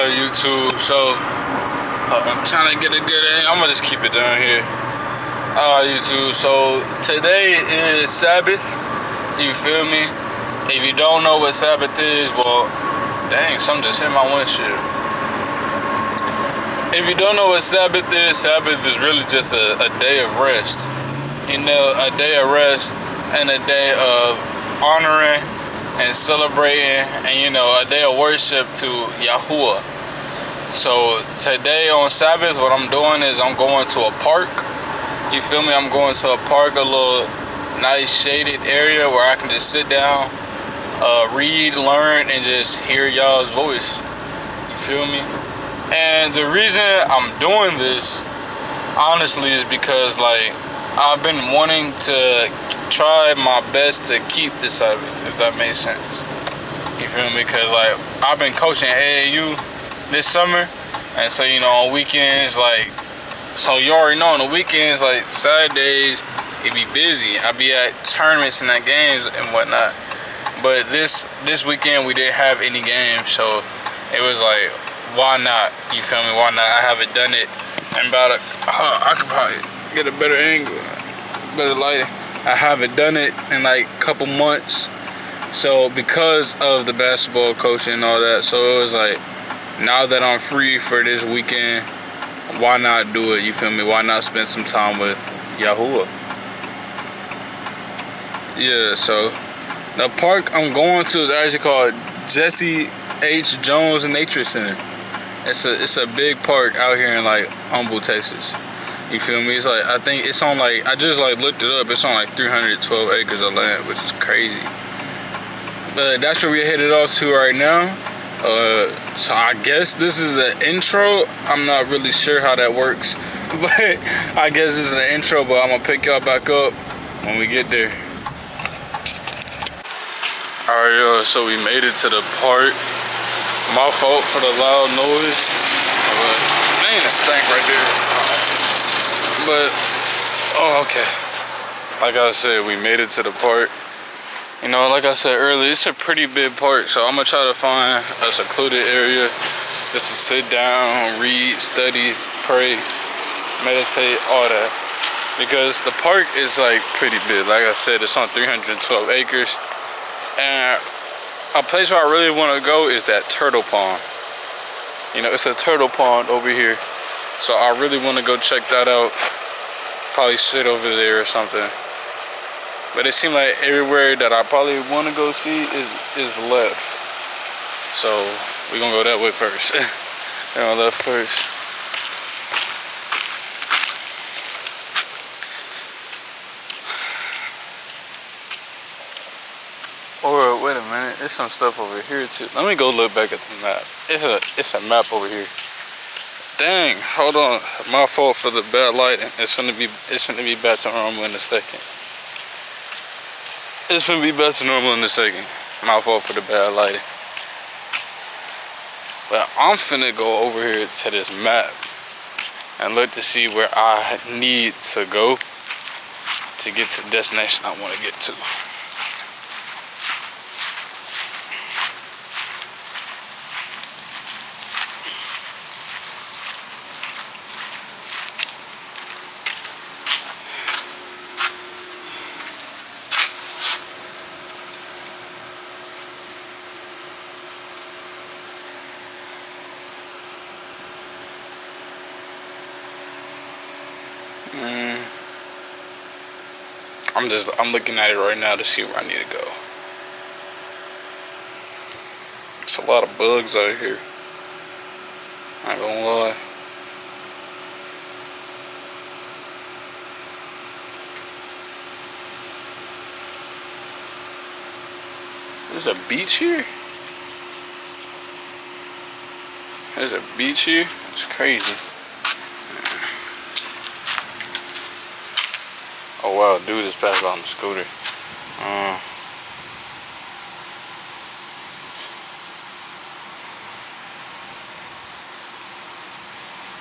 YouTube. So I'm trying to get a good angle. I'm gonna just keep it down here. YouTube. So today is Sabbath. You feel me? If you don't know what Sabbath is, well, dang, something just hit my windshield. If you don't know what Sabbath is really just a day of rest. You know, a day of rest and a day of honoring and celebrating, and you know, a day of worship to Yahuwah. So today on Sabbath, what I'm doing is I'm going to a park. You feel me? I'm going to a park, a little nice shaded area where I can just sit down, read, learn, and just hear y'all's voice. You feel me? And the reason I'm doing this, honestly, is because like I've been wanting to try my best to keep the Sabbath, if that makes sense. You feel me? Because like I've been coaching AAU this summer, and so you know, on weekends, like, so you already know, on the weekends, like Saturdays, it be busy. I be at tournaments and at games and whatnot. But this weekend we didn't have any games, so it was like, why not? You feel me? Why not? I haven't done it in about I could probably get a better angle, better lighting. I haven't done it in like a couple months, so because of the basketball coaching and all that, so it was like, now that I'm free for this weekend, why not do it? You feel me? Why not spend some time with Yahuwah? Yeah, so the park I'm going to is actually called Jesse H. Jones Nature Center. It's a big park out here in like Humble, Texas. You feel me? It's like, I think it's on like, I just like looked it up, it's on like 312 acres of land, which is crazy. But that's where we're headed off to right now. So I guess this is the intro. I'm not really sure how that works, but I guess this is the intro, but I'm gonna pick y'all back up when we get there. Alright, yo, so we made it to the park. My fault for the loud noise, but man, it stank right there. But oh, okay, like I said, we made it to the park. You know, like I said earlier, it's a pretty big park, so I'm gonna try to find a secluded area just to sit down, read, study, pray, meditate, all that. Because the park is like pretty big. Like I said, it's on 312 acres. And a place where I really want to go is that turtle pond. You know, it's a turtle pond over here. So I really want to go check that out. Probably sit over there or something. But it seems like everywhere that I probably want to go see is left. So we're going to go that way first. We're going left first. Or wait a minute, there's some stuff over here too. Let me go look back at the map. It's a map over here. Dang, hold on. My fault for the bad lighting. It's gonna be back to normal in a second. It's gonna be back to normal in a second. My fault for the bad lighting. But I'm finna go over here to this map and look to see where I need to go to get to the destination I want to get to. I'm looking at it right now to see where I need to go. It's a lot of bugs out here. I ain't gonna lie. There's a beach here? There's a beach here? It's crazy. Oh wow, dude just passed by on the scooter.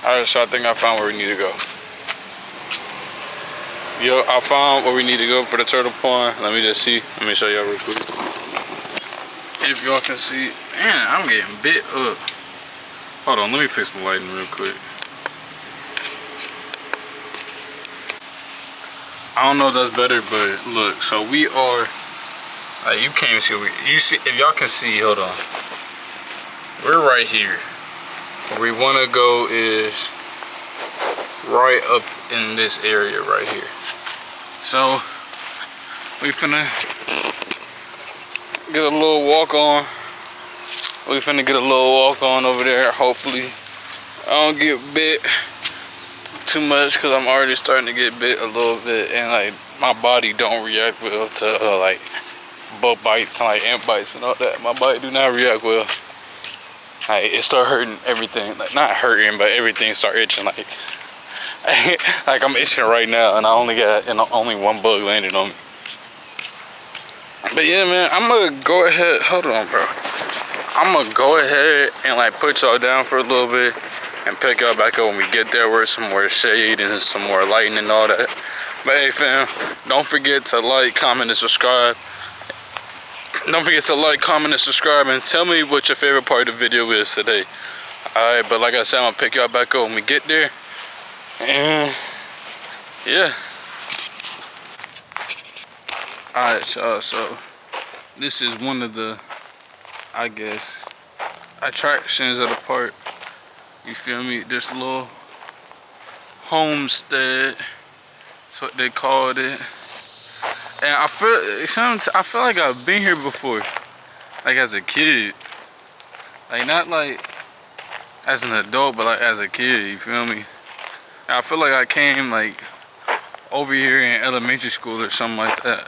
Alright, so I think I found where we need to go. Yo, I found where we need to go for the turtle pond. Let me just see. Let me show y'all real quick. If y'all can see, man, I'm getting bit up. Hold on, let me fix the lighting real quick. I don't know if that's better, but look, so we are, like, you can't even see, you see, if y'all can see, hold on. We're right here. Where we wanna go is right up in this area right here. So, we finna get a little walk on. We finna get a little walk on over there. Hopefully, I don't get bit too much, because I'm already starting to get bit a little bit, and like my body don't react well to like bug bites and like ant bites and all that. My body do not react well. Like, it start hurting everything, like not hurting, but everything start itching. Like like I'm itching right now, and I only got only one bug landed on me. But yeah, man, I'm gonna go ahead. Hold on, bro. I'm gonna go ahead and like put y'all down for a little bit and pick y'all back up when we get there with some more shade and some more lighting and all that. But hey, fam, don't forget to like, comment, and subscribe. Don't forget to like, comment, and subscribe, and tell me what your favorite part of the video is today. Alright, but like I said, I'm gonna pick y'all back up when we get there. And yeah. Alright, y'all, so this is one of the, I guess, attractions of the park. You feel me? This little homestead, that's what they called it. And I feel like I've been here before, like as a kid. Like, not like as an adult, but like as a kid, you feel me? And I feel like I came like over here in elementary school or something like that.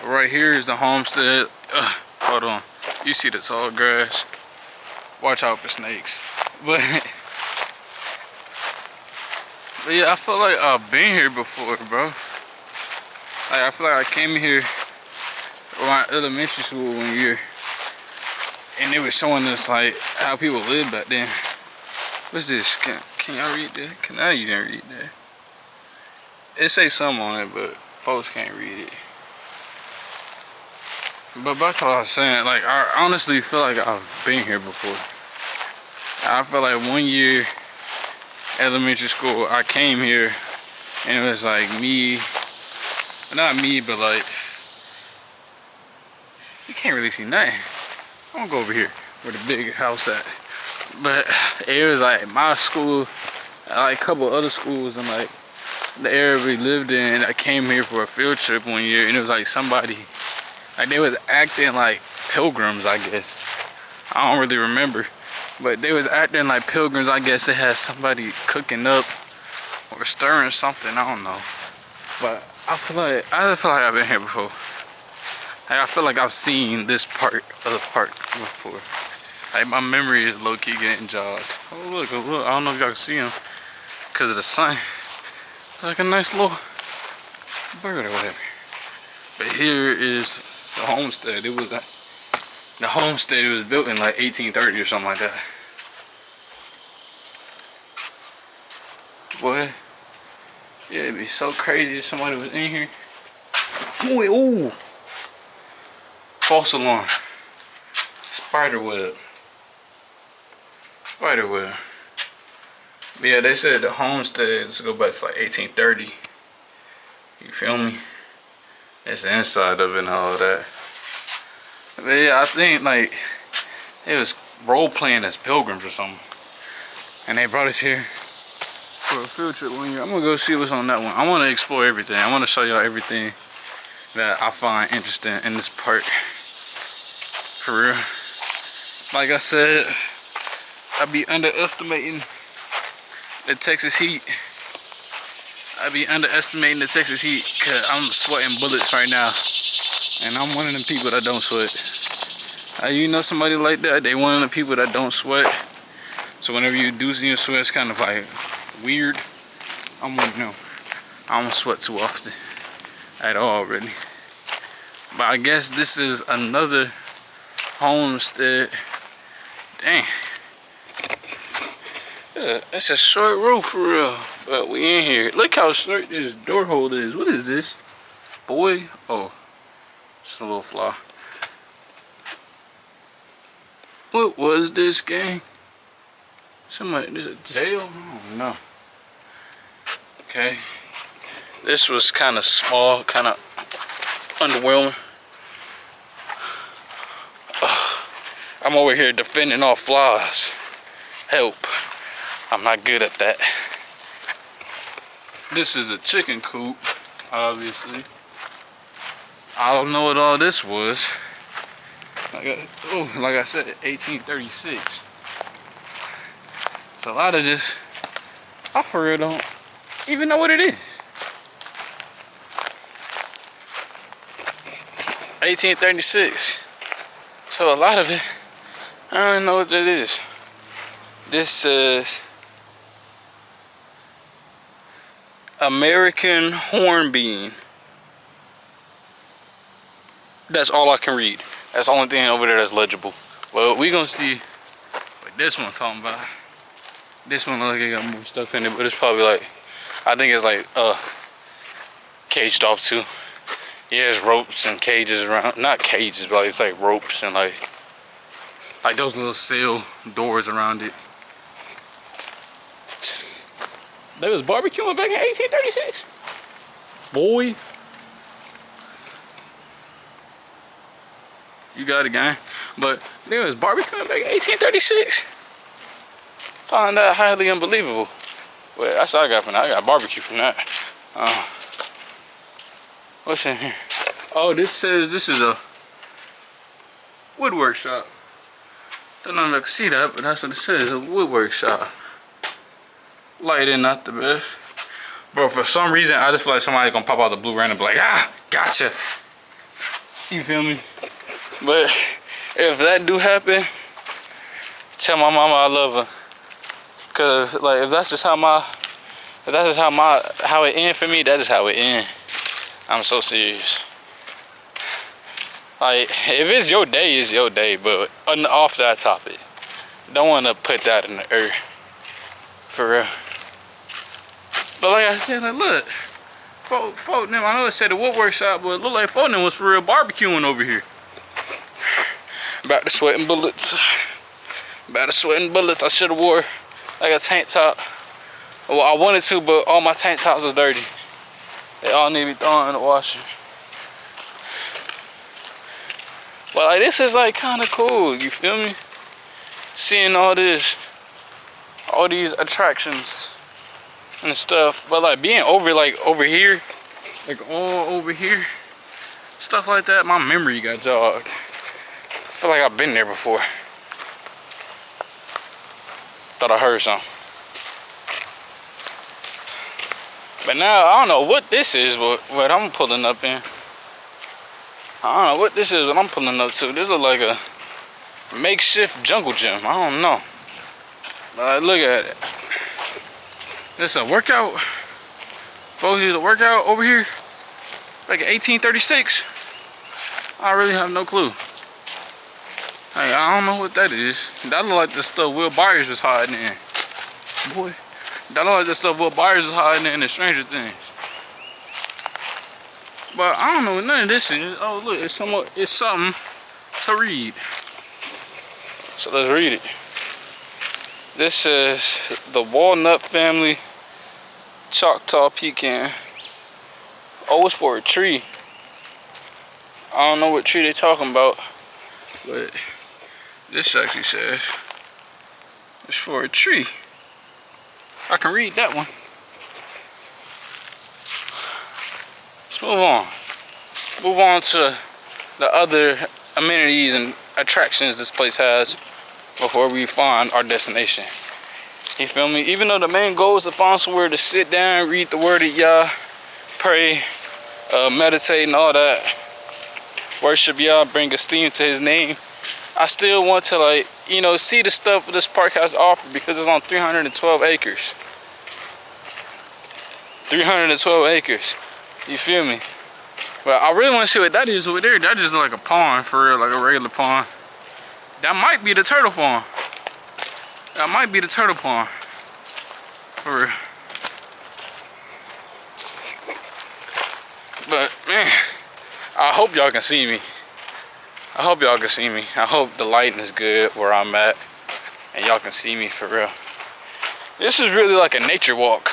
Right here is the homestead. Hold on, you see the tall grass? Watch out for snakes. But yeah, I feel like I've been here before, bro. Like, I feel like I came here around elementary school one year, and they were showing us like how people lived back then. What's this? Can y'all read that? Can I even read that? It say something on it, but folks can't read it. But that's what I was saying. Like, I honestly feel like I've been here before. I feel like one year, elementary school, I came here, and it was like me, not me, but like, you can't really see nothing. I'm gonna go over here where the big house at. But it was like my school, and like a couple other schools, and like the area we lived in. I came here for a field trip one year, and it was like somebody, like they was acting like pilgrims, I guess. I don't really remember, but they was acting like pilgrims. I guess they had somebody cooking up or stirring something, I don't know. But I feel like I've been here before. Like, I feel like I've seen this part of the park before. Like, my memory is low-key getting jogged. Oh look, I don't know if y'all can see him because of the sun. Like a nice little bird or whatever. But here is the homestead. It was the homestead. It was built in like 1830 or something like that. Boy, yeah, it'd be so crazy if somebody was in here. Ooh, false alarm. Spider web. Spider web. But yeah, they said the homesteads go back to like 1830. You feel me? It's the inside of it and all that. But yeah, I think like it was role playing as pilgrims or something, and they brought us here for a field trip one year. I'm gonna go see what's on that one. I want to explore everything. I want to show y'all everything that I find interesting in this park. For real. Like I said, I be underestimating the Texas heat. I be underestimating the Texas heat because I'm sweating bullets right now. And I'm one of them people that don't sweat. You know somebody like that? They one of the people that don't sweat. So whenever you do see them sweat, it's kind of like weird. I'm one of them. I don't sweat too often. At all, really. But I guess this is another homestead. Dang. It's a short roof for real. But we in here. Look how short this door holder is. What is this? Boy? Oh. Just a little fly. What was this, gang? Somebody, is it jail? I don't know. Okay. This was kind of small, kind of underwhelming. I'm over here defending off flies. Help. I'm not good at that. This is a chicken coop, obviously. I don't know what all this was. Like I said, 1836. It's a lot of this. I for real don't even know what it is. 1836. So a lot of it, I don't even know what that is. This says American hornbeam. That's all I can read. That's the only thing over there that's legible. Well, we gonna see what this one's talking about. This one looks like it got more stuff in it, but it's probably like, I think it's like caged off too. Yeah, there's ropes and cages around. Not cages, but it's like ropes and like those little sail doors around it. They was barbecuing back in 1836. Boy. You got it, gang. But they was barbecuing back in 1836. Find that highly unbelievable. Well, that's what I got from that. I got barbecue from that. What's in here? Oh, this says this is a woodwork shop. Don't know if I can see that, but that's what it says, a woodwork shop. Lighting not the best. But for some reason, I just feel like somebody's gonna pop out the blue random and be like, ah, gotcha. You feel me? But if that do happen, tell my mama I love her. Cause like if that's just how it end for me, that is how it end. I'm so serious. Like if it's your day, it's your day. But off that topic, don't want to put that in the earth. For real. But like I said, like look, folk them. I know it said a woodwork shop, but it looked like folk them was for real barbecuing over here. About to sweating bullets. About to sweating bullets. I should have wore like a tank top. Well, I wanted to, but all my tank tops was dirty. They all need to be thrown in the washer. But like this is like kind of cool. You feel me? Seeing all these attractions and stuff. But like being over here, like all over here, stuff like that. My memory got jogged. I feel like I've been there before. Thought I heard something. But now I don't know what this is, what I'm pulling up in. I don't know what this is, what I'm pulling up to. This look like a makeshift jungle gym. I don't know. Look at it. This a workout. Folks use a workout over here. Like 1836. I really have no clue. Hey, I don't know what that is. That look like the stuff Will Byers was hiding in. Boy, that look like the stuff Will Byers was hiding in Stranger Things. But I don't know what none of this is. Oh look, it's something to read. So let's read it. This says the walnut family Choctaw pecan. Oh, it's for a tree. I don't know what tree they're talking about, but this actually says it's for a tree. I can read that one. Let's move on. Move on to the other amenities and attractions this place has before we find our destination. You feel me? Even though the main goal is to find somewhere to sit down, read the word of Yah, pray, meditate and all that, worship Yah, bring esteem to his name, I still want to, like, you know, see the stuff this park has to offer because it's on 312 acres. 312 acres. You feel me? But I really want to see what that is over there. That is like a pond, for real, like a regular pond. That might be the turtle pond. That might be the turtle pond. For real. But man, I hope y'all can see me. I hope y'all can see me. I hope the lighting is good where I'm at and y'all can see me for real. This is really like a nature walk.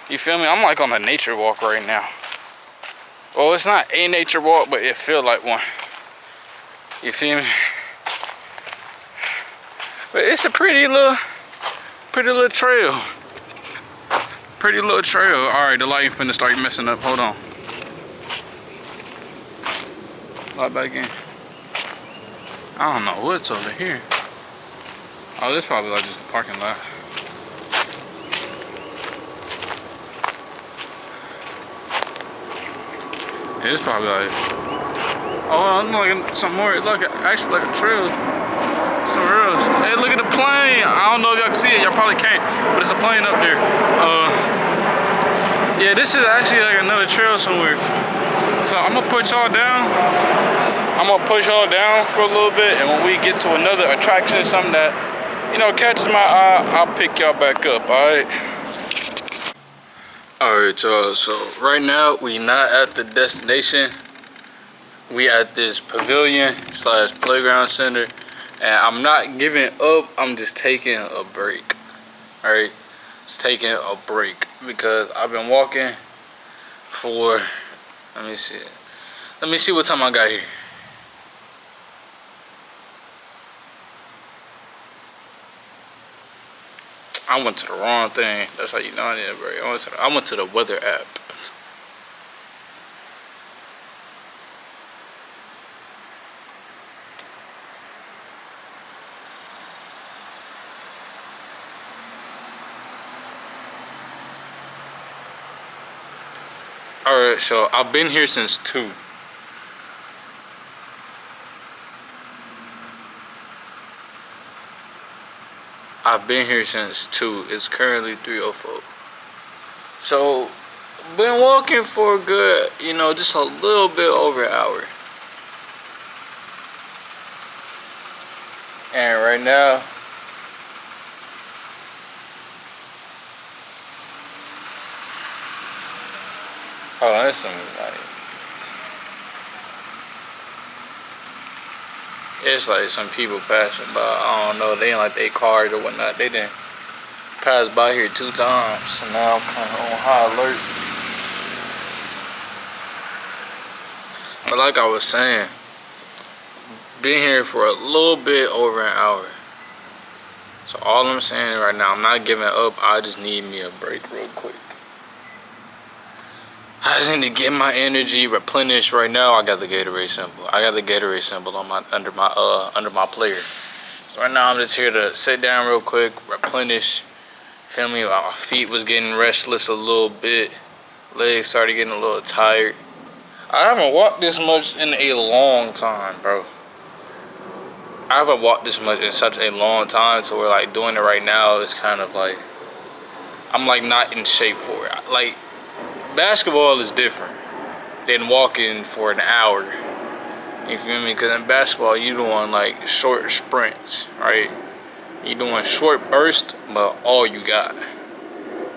You feel me? I'm like on a nature walk right now. Well, it's not a nature walk, but it feels like one. You feel me? But it's a pretty little trail. Pretty little trail. All right, the light finna start messing up. Hold on. Light back in. I don't know what's over here. Oh, this probably like just a parking lot. It's probably like, oh, I'm looking some more. Look, actually like a trail somewhere else. Hey, look at the plane. I don't know if y'all can see it. Y'all probably can't, but it's a plane up there. Yeah, this is actually like another trail somewhere. So I'm gonna put y'all down. I'm gonna push y'all down for a little bit, and when we get to another attraction, something that, you know, catches my eye, I'll pick y'all back up. All right. Alright, y'all, so right now we not at the destination. We at this pavilion / playground center, and I'm not giving up, I'm just taking a break. Alright, just taking a break because I've been walking for, let me see what time I got here. I went to the wrong thing. That's how you know I need a break. I went to the weather app. Alright, so I've been here since 2. I've been here since 2. It's currently 3:04. So, been walking for a good, you know, just a little bit over an hour. And right now, hold on, there's some it's like some people passing by. I don't know, they ain't like they cars or whatnot. They didn't pass by here 2 times, so now I'm kind of on high alert. But like I was saying, been here for a little bit over an hour. So all I'm saying right now, I'm not giving up. I just need me a break real quick. I just need to get my energy replenished. Right now, I got the Gatorade symbol. I got the Gatorade symbol on my under my player. So right now, I'm just here to sit down real quick, replenish. Feel me? My feet was getting restless a little bit. Legs started getting a little tired. I haven't walked this much in a long time, bro. I haven't walked this much in such a long time, so we're like doing it right now. It's kind of like I'm like not in shape for it. Like, basketball is different than walking for an hour. You feel me? Because in basketball, you doing like short sprints, right? You doing short bursts, but all you got,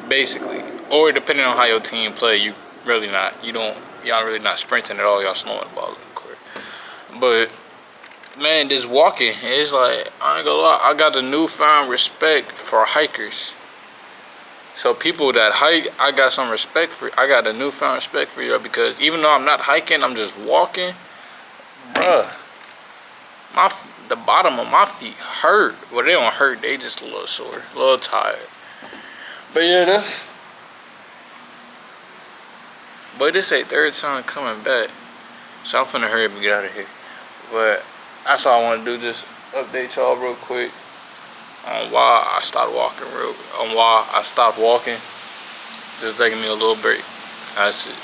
basically. Or depending on how your team play, you really not. Y'all really not sprinting at all. Y'all slowing the ball up the court. But man, just walking, it's like, I ain't gonna lie, I got a newfound respect for hikers. So people that hike, I got some respect for. I got a newfound respect for you, because even though I'm not hiking, I'm just walking, bruh. The bottom of my feet hurt. Well, they don't hurt. They just a little sore, a little tired. But yeah, this ain't 3rd time coming back, so I'm finna hurry up and get out of here. But that's all I want to do. Just update y'all real quick on why I stopped walking. Just taking me a little break. That's it.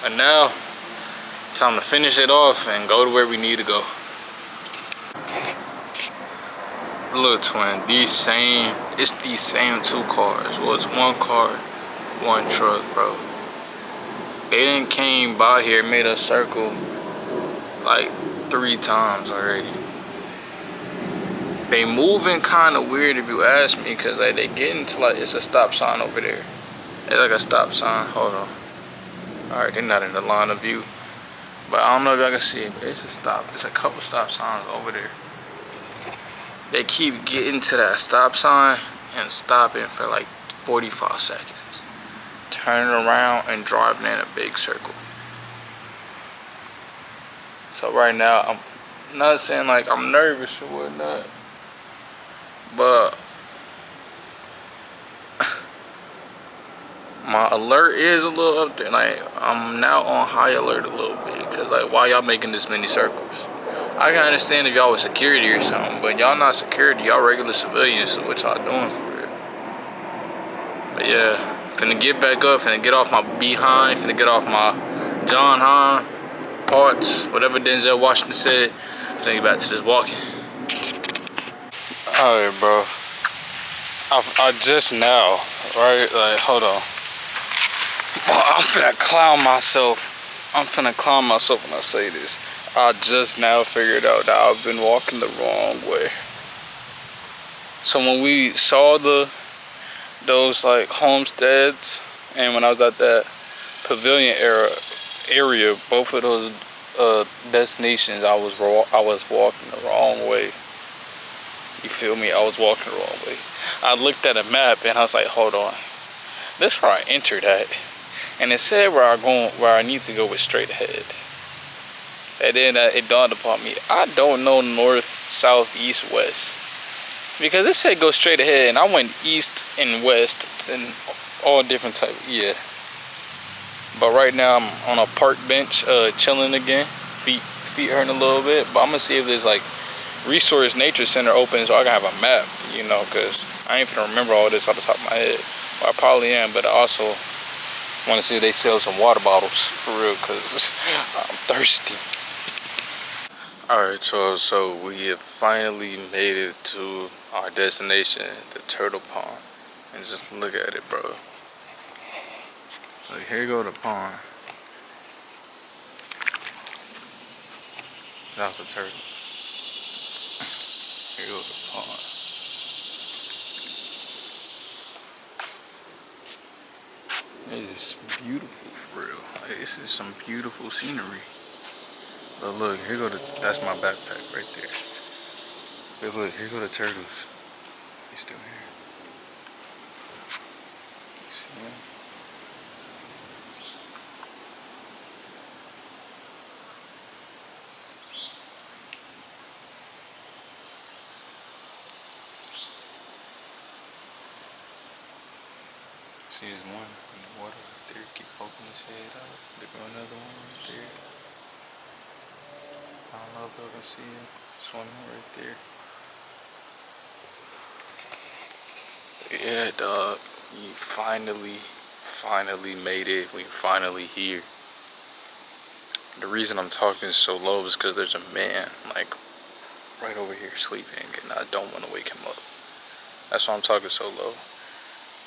And now, time to finish it off and go to where we need to go. Look, twin, it's these same 2 cars. Well, it's 1 car, 1 truck, bro. They done came by here, made a circle like 3 times already. They moving kind of weird if you ask me, because like they getting to like, it's a stop sign over there. It's like a stop sign. Hold on. Alright, they're not in the line of view, but I don't know if y'all can see it, but it's a stop. It's a couple stop signs over there. They keep getting to that stop sign, and stopping for like 45 seconds, turning around and driving in a big circle. So right now, I'm not saying like I'm nervous or whatnot, but my alert is a little up there. Like, I'm now on high alert a little bit, because like, why y'all making this many circles? I can understand if y'all was security or something, but y'all not security, y'all regular civilians, so what y'all doing for real? But yeah, finna get back up, finna get off my behind, finna get off my John Hahn parts, whatever Denzel Washington said, finna get back to this walking. Alright, bro. I just now, right, like, hold on. I'm finna clown myself. I'm finna clown myself when I say this. I just now figured out that I've been walking the wrong way. So when we saw those like homesteads, and when I was at that pavilion area, both of those destinations, I was walking the wrong way. You feel me? I was walking the wrong way. I looked at a map and I was like, hold on. This is where I entered at. And it said where I need to go was straight ahead. And then it dawned upon me, I don't know north, south, east, west. Because it said go straight ahead, and I went east and west and all different type. Yeah. But right now I'm on a park bench, chilling again. Feet hurting a little bit. But I'm gonna see if there's like resource nature center open so I can have a map, you know, because I ain't gonna remember all this off the top of my head. Well, I probably am, but I also want to see if they sell some water bottles for real, because I'm thirsty. Alright, so we have finally made it to our destination, the turtle pond. And just look at it, bro. Like, here go the pond. That's the turtle. Here goes the pond. It is beautiful for real. Like, this is some beautiful scenery. But look, here go that's my backpack right there. But look, here go the turtles. He's still here. You see him? See there's one in the water right there, keep poking his head out. There go another one right there. I don't know if y'all can see him swimming right there. But yeah, dog, we finally made it. We finally here. The reason I'm talking so low is because there's a man like right over here sleeping, and I don't want to wake him up. That's why I'm talking so low.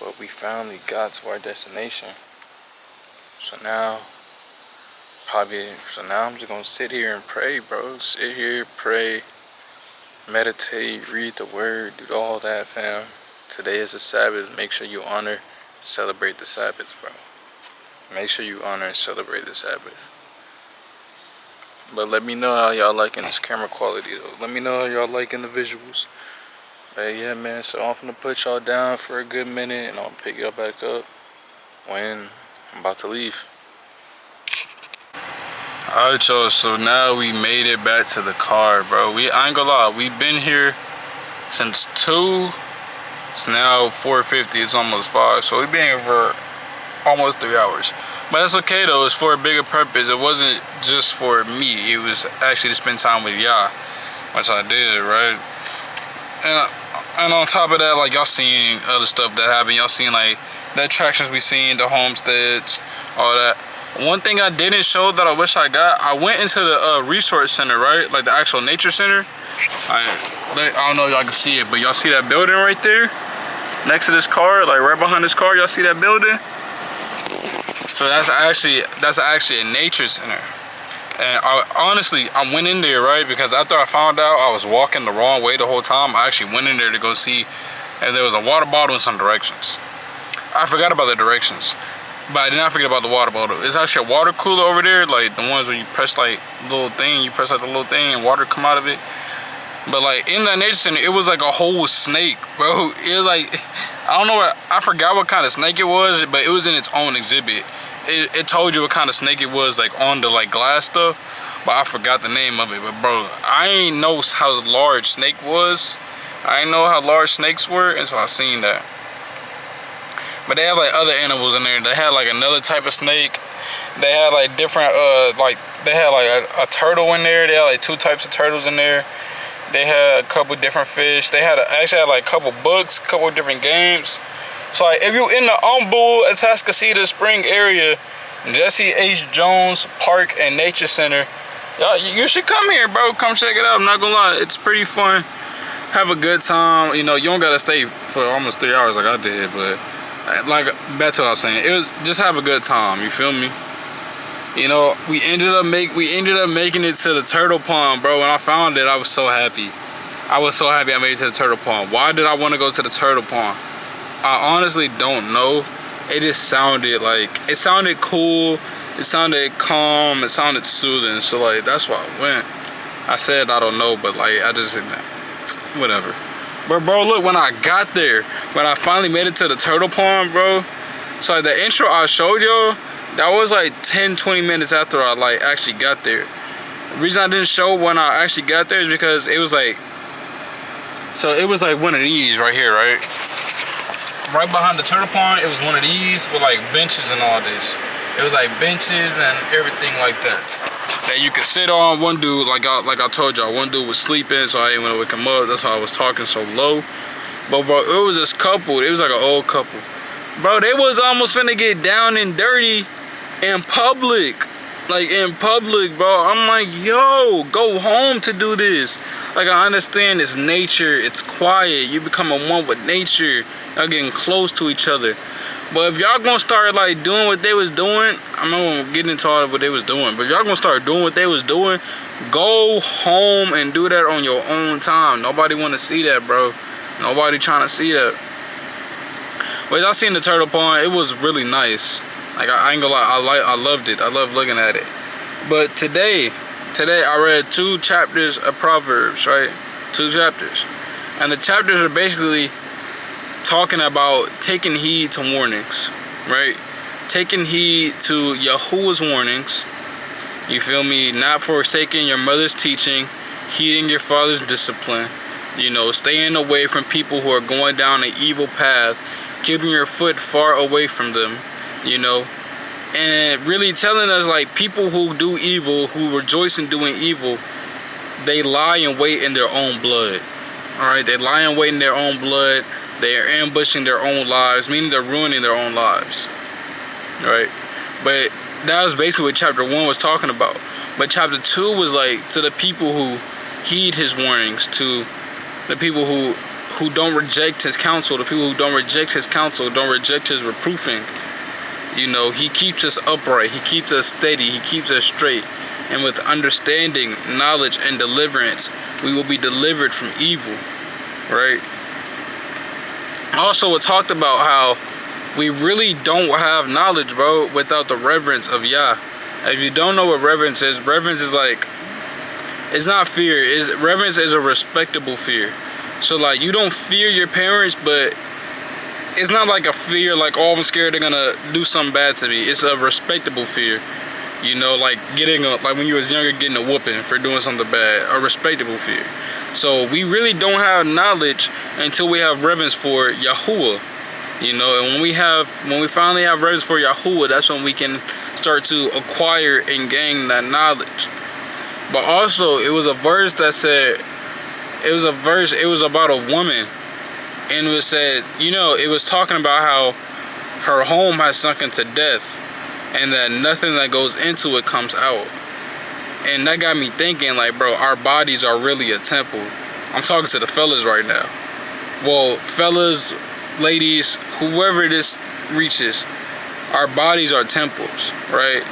But we finally got to our destination. So now I'm just gonna sit here and pray, bro. Sit here, pray, meditate, read the word, do all that, fam. Today is a Sabbath. Make sure you honor, celebrate the Sabbath, bro. Make sure you honor and celebrate the Sabbath. But let me know how y'all liking this camera quality, though. Let me know how y'all liking the visuals. But yeah, man, so I'm gonna put y'all down for a good minute, and I'll pick y'all back up when I'm about to leave. Alright, y'all, so now we made it back to the car, bro. I ain't gonna lie, we've been here since 2. It's now 4:50, it's almost 5. So we've been here for almost 3 hours. But that's okay though, it's for a bigger purpose. It wasn't just for me, it was actually to spend time with y'all, which I did, right? And on top of that, like, y'all seeing other stuff that happened. Y'all seeing like the attractions we seen, the homesteads, all that. One thing I didn't show that I wish I got, I went into the resource center, right? Like the actual nature center. I don't know if y'all can see it, but y'all see that building right there? Next to this car, like right behind this car, y'all see that building? So that's actually a nature center. And honestly, I went in there, right? Because after I found out I was walking the wrong way the whole time, I actually went in there to go see if there was a water bottle in some directions. I forgot about the directions, but I did not forget about the water bottle. It's actually a water cooler over there, like the ones where you press like little thing, you press like the little thing and water come out of it. But like in that nature center, it was like a whole snake, bro. It was like, I don't know what, I forgot what kind of snake it was, but it was in its own exhibit. It told you what kind of snake it was, like on the like glass stuff, but I forgot the name of it. But bro, I ain't know how large snake was. I didn't know how large snakes were, and so I seen that. But they have like other animals in there. They had like another type of snake. They had like different, like they had like a turtle in there. They had like 2 types of turtles in there. They had a couple different fish. They had actually had like a couple books, a couple different games. So like if you in the Humboldt, Atascocita Spring area, Jesse H. Jones Park and Nature Center, y'all, you should come here, bro. Come check it out. I'm not gonna lie, it's pretty fun. Have a good time. You know, you don't gotta stay for almost 3 hours like I did, but like that's what I was saying. It was just have a good time. You feel me? You know, we ended up making it to the turtle pond, bro. When I found it, I was so happy. I was so happy I made it to the turtle pond. Why did I want to go to the turtle pond? I honestly don't know. It just sounded like, it sounded cool. It sounded calm. It sounded soothing. So like, that's why I went. I said I don't know, but like, I just, whatever. But bro, look, when I got there, when I finally made it to the turtle pond, bro. So like the intro I showed y'all, that was like 10-20 minutes after I like actually got there. The reason I didn't show when I actually got there is because it was like, so it was like one of these right here, right? Right behind the turtle pond, it was one of these with like benches and all this. It was like benches and everything like that that you could sit on. One dude, like I told y'all, one dude was sleeping, so I didn't want to wake him up. That's why I was talking so low. But bro, it was this couple. It was like an old couple. Bro, they was almost finna get down and dirty in public. Like in public, bro. I'm like, yo, go home to do this. Like, I understand it's nature, it's quiet, you become a one with nature, y'all getting close to each other. But if y'all gonna start like doing what they was doing, I'm not gonna get into all of what they was doing, but if y'all gonna start doing what they was doing, go home and do that on your own time. Nobody wanna see that, bro. Nobody trying to see that. But y'all seen the turtle pond, it was really nice. Like, I ain't gonna lie, I loved it. I loved looking at it. But today I read 2 chapters of Proverbs, right? 2 chapters. And the chapters are basically talking about taking heed to warnings, right? Taking heed to Yahuwah's warnings. You feel me? Not forsaking your mother's teaching, heeding your father's discipline. You know, staying away from people who are going down an evil path, keeping your foot far away from them. You know, and really telling us like people who do evil, who rejoice in doing evil, they lie in wait in their own blood. All right, they lie in wait in their own blood. They are ambushing their own lives, meaning they're ruining their own lives. Right, but that was basically what chapter 1 was talking about. But chapter 2 was like to the people who heed his warnings, to the people who don't reject his counsel, the people who don't reject his counsel, don't reject his reproofing. You know, he keeps us upright, he keeps us steady, he keeps us straight. And with understanding, knowledge, and deliverance, we will be delivered from evil, right? Also, it talked about how we really don't have knowledge, bro, without the reverence of Yah. If you don't know what reverence is like, it's not fear, reverence is a respectable fear. So like, you don't fear your parents, but it's not like a fear like, oh, I'm scared they're gonna do something bad to me. It's a respectable fear. You know, like like when you was younger, getting a whooping for doing something bad. A respectable fear. So we really don't have knowledge until we have reverence for Yahuwah. You know, and when we finally have reverence for Yahuwah, that's when we can start to acquire and gain that knowledge. But also, it was a verse that said, it was about a woman. And it said, you know, it was talking about how her home has sunk into death and that nothing that goes into it comes out. And that got me thinking, like, bro, our bodies are really a temple. I'm talking to the fellas right now. Well, fellas, ladies, whoever this reaches, our bodies are temples, right?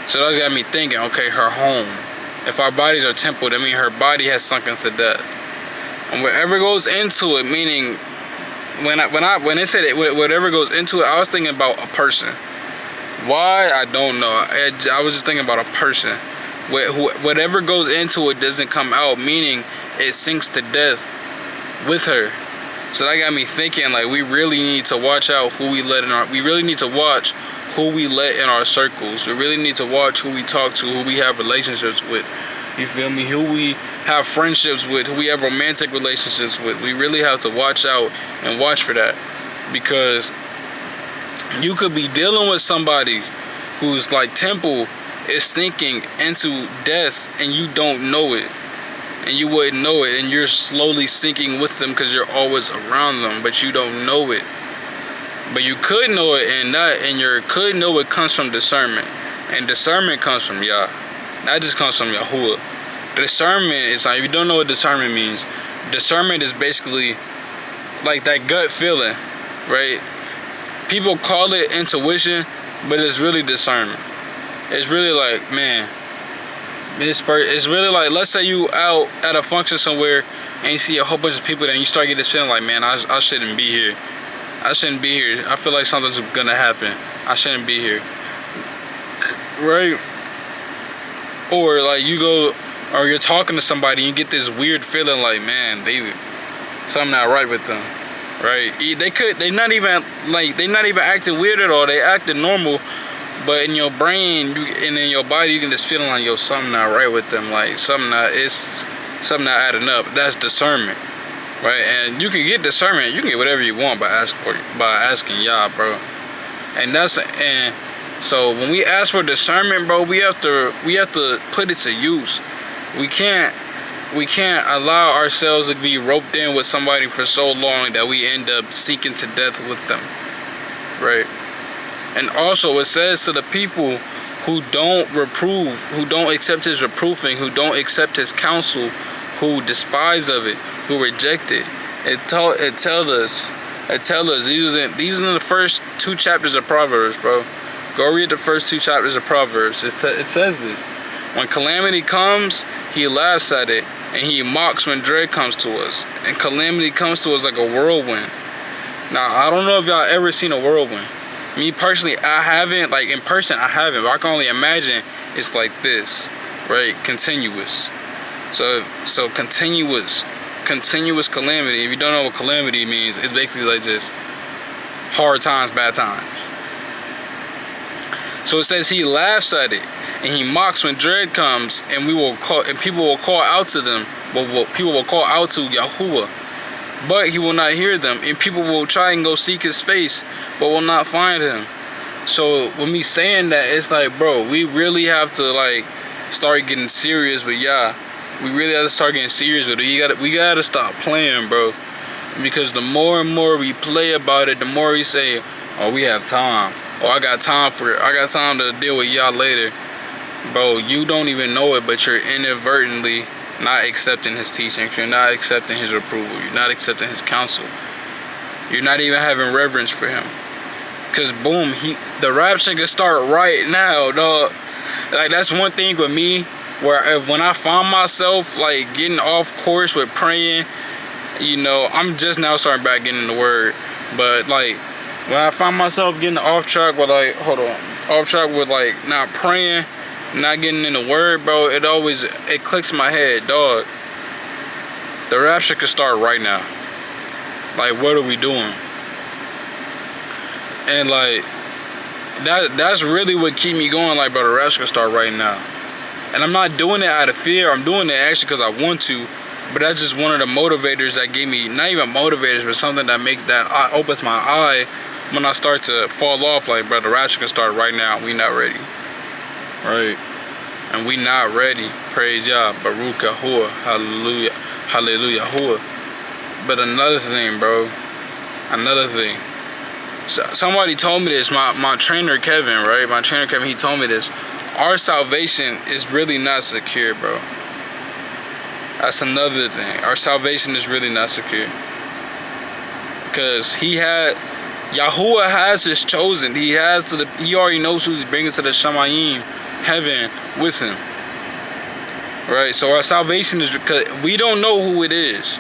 So that got me thinking, okay, her home. If our bodies are temple, that means her body has sunk into death. And whatever goes into it, meaning when it said it, whatever goes into it, I was thinking about a person. Why? I don't know. I was just thinking about a person. Whatever goes into it doesn't come out, meaning it sinks to death with her. So that got me thinking, like, we really need to watch out who we let in our, we really need to watch who we let in our circles. We really need to watch who we talk to, who we have relationships with. You feel me? Who we have friendships with, who we have romantic relationships with. We really have to watch out and watch for that. Because you could be dealing with somebody whose, like, temple is sinking into death and you don't know it. And you wouldn't know it, and you're slowly sinking with them because you're always around them, but you don't know it. But you could know it, and your could know it comes from discernment. And discernment comes from Yah. That just comes from Yahuwah. Discernment is like, if you don't know what discernment means, discernment is basically like that gut feeling, right? People call it intuition, but it's really discernment. It's really like, man, it's really like, let's say you out at a function somewhere and you see a whole bunch of people there and you start getting this feeling like, man, I shouldn't be here. I shouldn't be here. I feel like something's gonna happen. I shouldn't be here. Right? Or like you go, or you're talking to somebody and you get this weird feeling like, man, something not right with them. Right? They're not even acting weird at all. They acting normal. But in your brain and in your body, you can just feel like, yo, something not right with them. Like, something not adding up. That's discernment, right? And you can get discernment. You can get whatever you want by asking Yah, bro. And so when we ask for discernment, bro, we have to put it to use. We can't allow ourselves to be roped in with somebody for so long that we end up seeking to death with them, right? And also it says to the people who don't reprove, who don't accept his reproofing, who don't accept his counsel, who despise of it, who reject it. It tells us these are the first 2 chapters of Proverbs, bro. Go read the first 2 chapters of Proverbs. It says this. When calamity comes, he laughs at it, and he mocks when dread comes to us. And calamity comes to us like a whirlwind. Now, I don't know if y'all ever seen a whirlwind. Me personally, I haven't. Like, in person, I haven't. But I can only imagine it's like this, right? Continuous. So continuous calamity. If you don't know what calamity means, it's basically like just hard times, bad times. So it says he laughs at it, and he mocks when dread comes, and people will call out to them. People will call out to Yahuwah, but he will not hear them, and people will try and go seek his face, but will not find him. So with me saying that, it's like, bro, we really have to like start getting serious with Yah. We really have to start getting serious with it. We gotta stop playing, bro. Because the more and more we play about it, the more we say, oh, we have time. Oh, I got time to deal with Yah later. Bro, you don't even know it, but you're inadvertently not accepting his teachings. You're not accepting his approval. You're not accepting his counsel. You're not even having reverence for him. Cause boom, the rapture can start right now, dog. Like, that's one thing with me, where when I find myself like getting off course with praying, you know, I'm just now starting back getting the word. But like, when I find myself getting off track with like, not praying, not getting in the word, bro, it clicks in my head, dog. The rapture could start right now. Like, what are we doing? And like, that's really what keep me going. Like, bro, the rapture could start right now. And I'm not doing it out of fear. I'm doing it actually because I want to. But that's just one of the motivators that gave me, not even motivators, but something that opens my eye when I start to fall off. Like, bro, the rapture can start right now. We not ready. Right? And we not ready. Praise Yah. Baruch Yahuwah. Hallelujah. Hallelujah. Yahuwah. But another thing, bro. Another thing. Somebody told me this. My trainer, Kevin, right? My trainer, Kevin, he told me this. Our salvation is really not secure, bro. That's another thing. Our salvation is really not secure. Because Yahuwah has his chosen. He already knows who he's bringing to the Shamayim, heaven, with him. Right? So our salvation is, because we don't know who it is.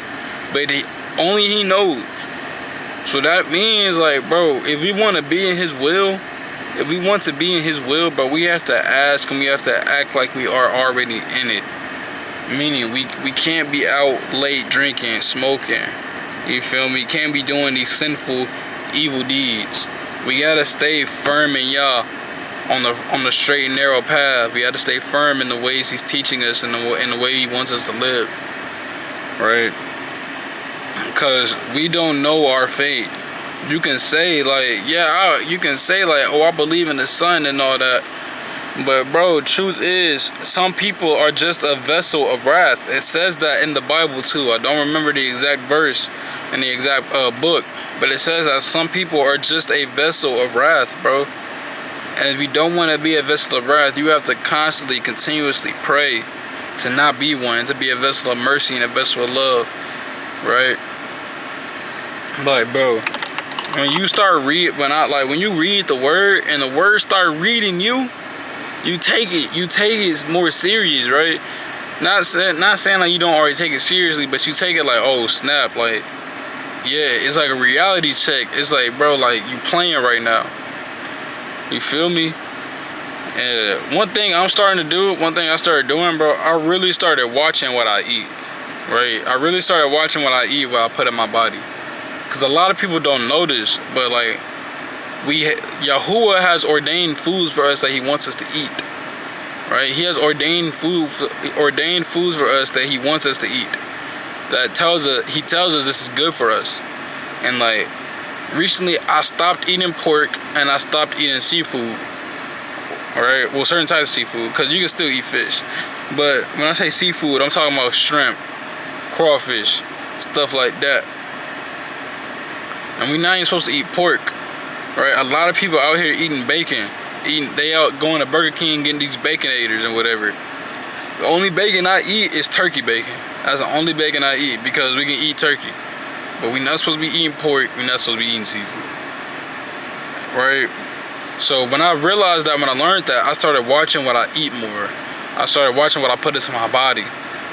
But only he knows. So that means, like, bro, if we want to be in his will, bro, we have to ask and we have to act like we are already in it. Meaning we can't be out late drinking, smoking. You feel me? Can't be doing these sinful, evil deeds. We gotta stay firm in Yah on the straight and narrow path. We gotta stay firm in the ways He's teaching us and in the way He wants us to live. Right? Because we don't know our fate. You can say like, you can say like, oh, I believe in the Son and all that. But bro, truth is, some people are just a vessel of wrath. It says that in the Bible too. I don't remember the exact verse in the exact book, but it says that some people are just a vessel of wrath, bro. And if you don't want to be a vessel of wrath, you have to constantly, continuously pray to not be one, to be a vessel of mercy and a vessel of love, right? Like, bro, when you start when you read the word and the word start reading you, you take it more serious, right? Not saying like you don't already take it seriously, but you take it like, oh snap, like, yeah, it's like a reality check. It's like, bro, like, you playing right now. You feel me? And one thing I started doing, bro, I really started watching what I eat, right? I really started watching what I eat, what I put in my body. Because a lot of people don't know this, but like, Yahuwah has ordained foods for us that He wants us to eat, right? He has ordained foods for us that He wants us to eat. He tells us this is good for us. And like, recently I stopped eating pork and I stopped eating seafood. Alright, well, certain types of seafood, because you can still eat fish. But when I say seafood, I'm talking about shrimp, crawfish, stuff like that. And we're not even supposed to eat pork. Right, a lot of people out here eating bacon. They out going to Burger King getting these baconators and whatever. The only bacon I eat is turkey bacon. That's the only bacon I eat, because we can eat turkey. But we're not supposed to be eating pork. We're not supposed to be eating seafood. Right? So when I realized that, when I learned that, I started watching what I eat more. I started watching what I put into my body.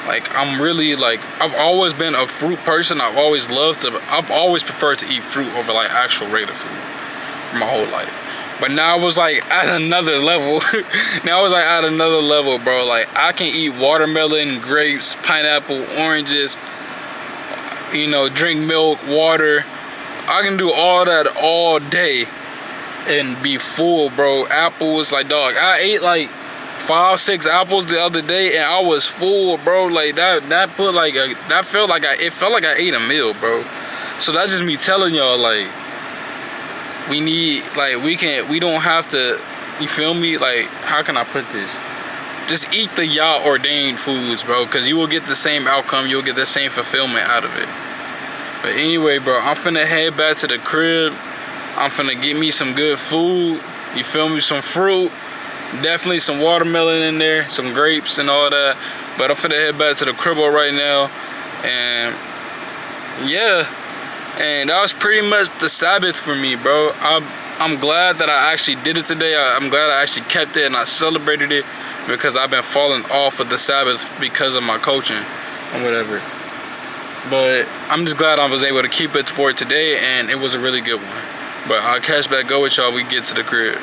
Like, I'm really, like, I've always been a fruit person. I've always preferred to eat fruit over like actual regular food for my whole life. But now I was like at another level. Bro. Like, I can eat watermelon, grapes, pineapple, oranges, you know, drink milk, water. I can do all that all day and be full, bro. Apples, like, dog, I ate like 5-6 apples the other day and I was full, bro. Like, it felt like I ate a meal, bro. So that's just me telling y'all, like, we don't have to, you feel me? Like, how can I put this? Just eat the Yah ordained foods, bro, because you will get the same outcome. You'll get the same fulfillment out of it. But anyway, bro, I'm finna head back to the crib. I'm finna get me some good food. You feel me? Some fruit. Definitely some watermelon in there. Some grapes and all that. But I'm finna head back to the crib right now. And yeah. And that was pretty much the Sabbath for me, bro. I'm glad that I actually did it today. I'm glad I actually kept it and I celebrated it, because I've been falling off of the Sabbath because of my coaching or whatever. But I'm just glad I was able to keep it for today, and it was a really good one. But I'll catch back go with y'all when we get to the crib.